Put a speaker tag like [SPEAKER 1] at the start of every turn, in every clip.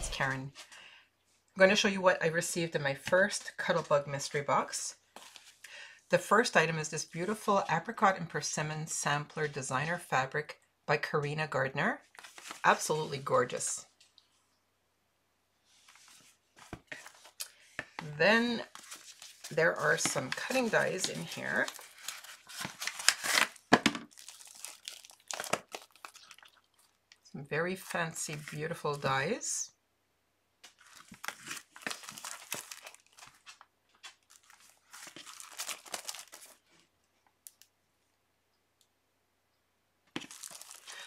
[SPEAKER 1] it's Karen. I'm going to show you what I received in my first Cuttlebug mystery box. The first item is this beautiful apricot and persimmon sampler designer fabric by Karina Gardner. Absolutely gorgeous. Then there are some cutting dies in here. Some very fancy, beautiful dies.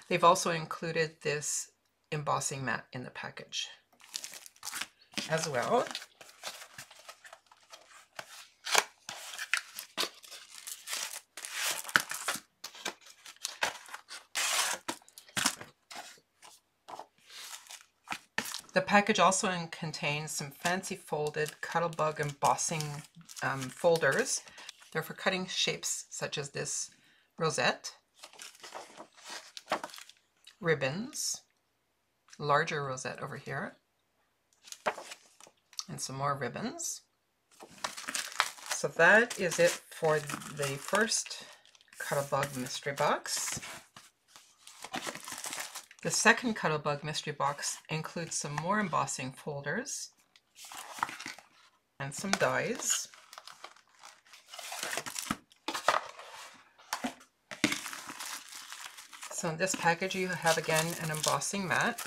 [SPEAKER 1] They've also included this embossing mat in the package as well. The package also contains some fancy folded Cuttlebug embossing folders. They're for cutting shapes such as this rosette, ribbons, larger rosette over here, and some more ribbons. So that is it for the first Cuttlebug mystery box. The second Cuttlebug mystery box includes some more embossing folders and some dies. So in this package you have again an embossing mat.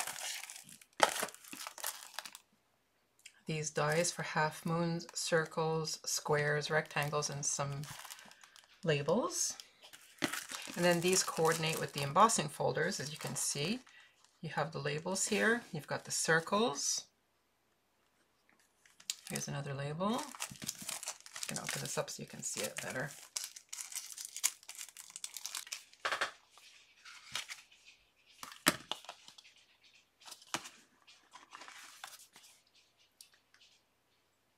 [SPEAKER 1] These dies for half moons, circles, squares, rectangles, and some labels. And then these coordinate with the embossing folders, as you can see. You have the labels here. You've got the circles. Here's another label. I'm going to open this up so you can see it better.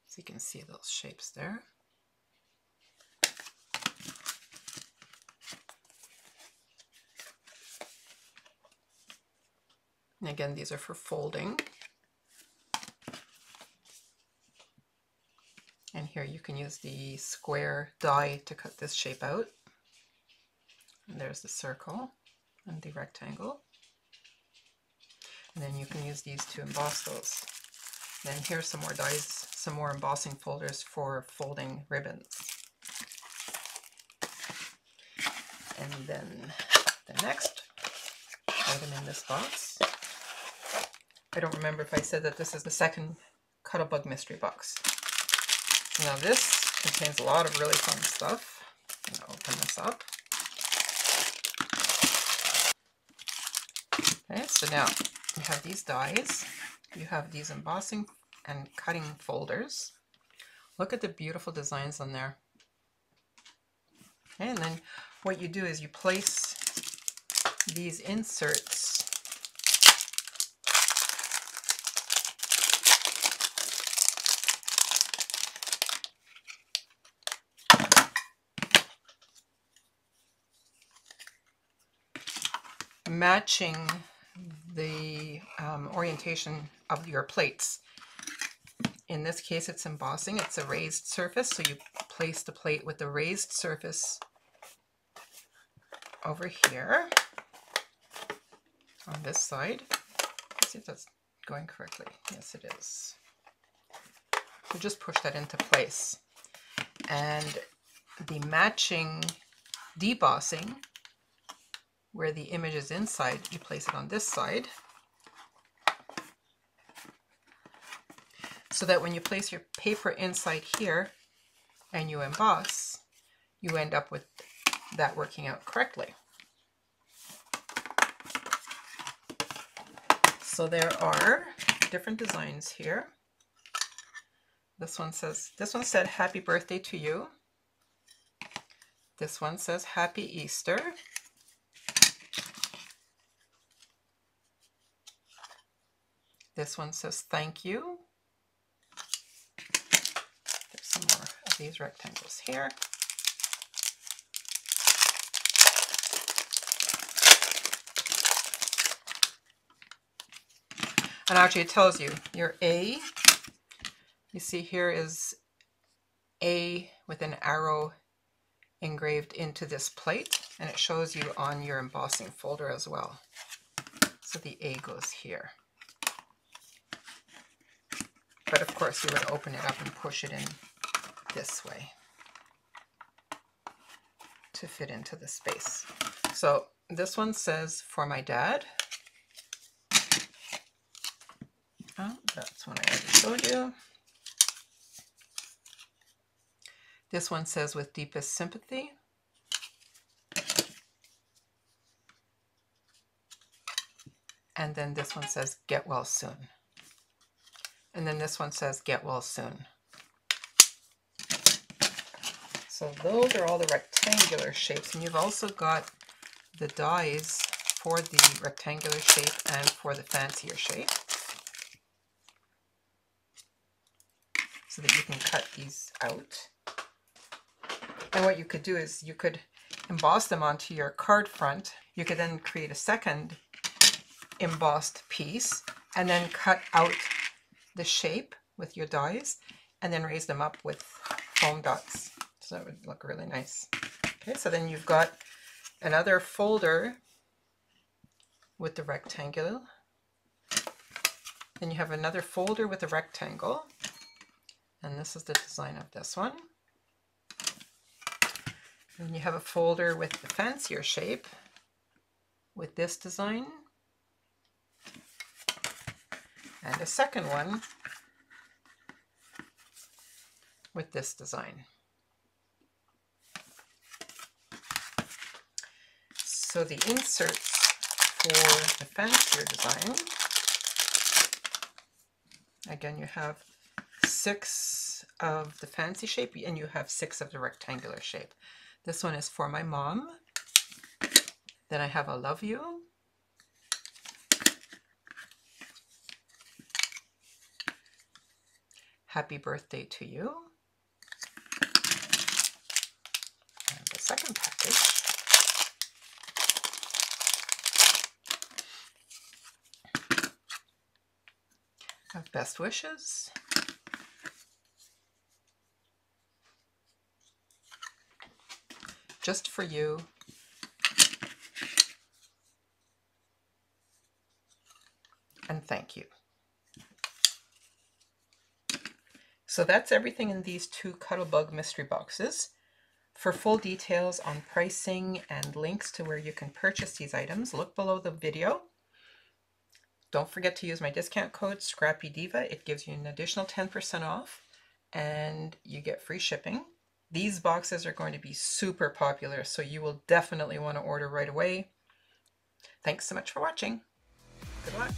[SPEAKER 1] So you can see those shapes there. And again, these are for folding. And here you can use the square die to cut this shape out. And there's the circle and the rectangle. And then you can use these to emboss those. And then here's some more dies, some more embossing folders for folding ribbons. And then the next item in this box, I don't remember if I said that this is the second Cuttlebug mystery box. Now this contains a lot of really fun stuff. I'm going to open this up. Okay, so now you have these dies, you have these embossing and cutting folders. Look at the beautiful designs on there. Okay, and then what you do is you place these inserts matching the orientation of your plates. In this case it's embossing, it's a raised surface, so you place the plate with the raised surface over here on this side. Let's see if that's going correctly. Yes, it is. So just push that into place. And the matching debossing, where the image is inside, you place it on this side. So that when you place your paper inside here and you emboss, you end up with that working out correctly. So there are different designs here. This one said happy birthday to you. This one says happy Easter. This one says thank you. There's some more of these rectangles here. And actually it tells you your A, you see here is A with an arrow engraved into this plate, and it shows you on your embossing folder as well. So the A goes here. But of course you would open it up and push it in this way to fit into the space. So this one says for my dad. Oh, that's one I already showed you. This one says with deepest sympathy. And then this one says get well soon. And then this one says get well soon. So those are all the rectangular shapes, and you've also got the dies for the rectangular shape and for the fancier shape, so that you can cut these out. And what you could do is you could emboss them onto your card front. You could then create a second embossed piece and then cut out the shape with your dies and then raise them up with foam dots. So that would look really nice. Okay, so then you've got another folder with the rectangle. Then you have another folder with a rectangle. And this is the design of this one. Then you have a folder with the fancier shape with this design. And a second one with this design. So the inserts for the fancier design, again, you have 6 of the fancy shape and you have 6 of the rectangular shape. This one is for my mom. Then I have a love you. Happy birthday to you. And the second package of best wishes. Just for you. And thank you. So that's everything in these 2 Cuttlebug mystery boxes. For full details on pricing and links to where you can purchase these items, look below the video. Don't forget to use my discount code ScrappyDiva. It gives you an additional 10% off and you get free shipping. These boxes are going to be super popular, so you will definitely want to order right away. Thanks so much for watching. Good luck.